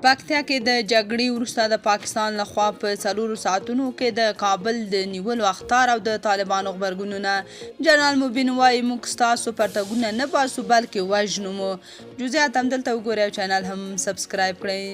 پکتیا کې د جګړې وروسته د پاکستان لخوا په 4 ساعتونو کې د کابل د نیولو اخطار او د طالبانو غبرګونونه. جنرال مبین وایي موږ ستاسو پرتګونه نه باسو بلکې وژنو مو. جزئیات همدلته وګورئ او چینل هم سبسکرایب کړئ.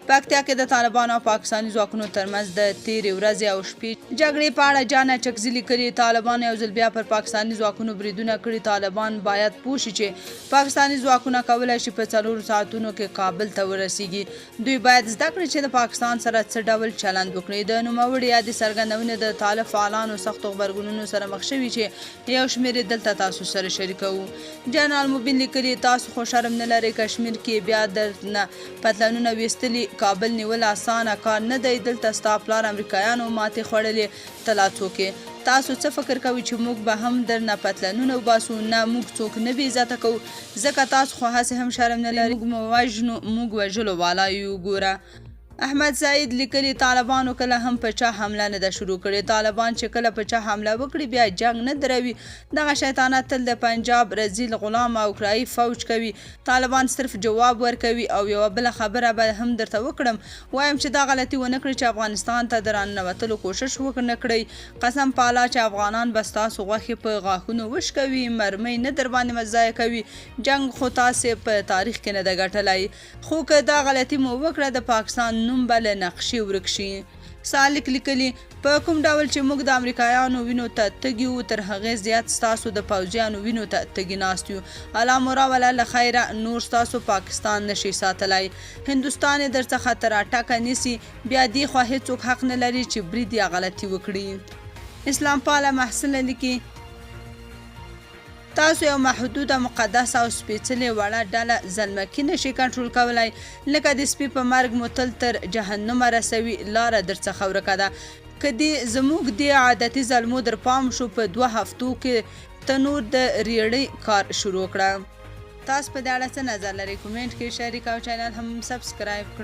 پکتیا کې د طالبانو او پاکستاني ځواکونو ترمنځ د تېرې ورځې او شپې جګړې په اړه جان چکزي لیکلي. طالبانو یو ځل بیا پر پاکستاني ځواکونو بریدونه کړي. طالبان باید پوه شي چې پاکستاني ځواکونه کولی شي په 4 ساعتونو کې کابل ته ورسیږي. دوی باید زده کړي چې د پاکستان سره څه ډول چلند وکړي. د نوموړي یادې څرګندونې د طالب فعالانو سختو غبرګونونو سره مخ شوي چې یو شمېر یې دلته تاسو سره شریکوو. جنرال مبین لیکلي تاسو خو شرم نه لرئ. کشمیر کې بیا درنه پتلونونه ویستلي. کابل نیول اسانه کار نه دی. دلته ستا پلار امریکایانو ماتې خوړلې. ته لا څوک یې؟ تاسو څه فکر کوئ چې موږ به هم درنه پتلونونه وباسو؟ نه، موږ څوک نه بې عزته کوو ځکه تاسو خو هسې هم شرم نه لرئ. موږ وژنو، موږ وژلو والا یو. ګوره احمد سعید لیکلي طالبانو کله هم په چا حمله نه ده شروع کړې. طالبان چې کله په چا حمله وکړي بیا جنگ نه دروي. دغه شیطانت تل د پنجاب رزیل غلام او کرایي فوج کوي. طالبان صرف جواب ورکوي. او یوه بله خبره به هم درته وکړم، وایم چې دا غلطي ونه کړئ چې افغانستان ته د راننوتلو کوشش ونه کړئ. قسم په الله چې افغانان به ستاسو غوښې په غاښونو وشکوي. مرمۍ نه در باندې مزایه کوي. جنگ خو تاسې په تاریخ کې نه ده ګټلی. خو که دا غلطي مو وکړه د پاکستان نوم به له نقشې ورک شي. سالک لیکلي په کوم ډول چې موږ د امریکایانو وینو ته تږي وو تر هغې زیات ستاسو د پوځیانو وینو ته تږي ناست یو. الله مو راوله له خیره. نور ستاسو پاکستان نشي ساتلی. هندوستان یې درڅخه تر اټکه نیسي. بیا دې خوا هېڅوک حق نه لري چې برید یا غلطي وکړي. اسلام پاله محصله لیکي تاسو یو محدوده مقدسه او سپېڅلې وړه ډله زلمکي نشي کنټرول کولی. لکه د سپي په مرګ مو تل تر جهنمه رسوي. لاره درڅخه ورکه ده. که دې زموږ دې عادتي ظلمو در پام شو په 2 هفتو کې ته نور د ریړۍ کار شروع کړه. تاسو په دې اړه څه نظر لرئ؟ کومنټ کې شریک او چینل هم سبسکرایب کړئ.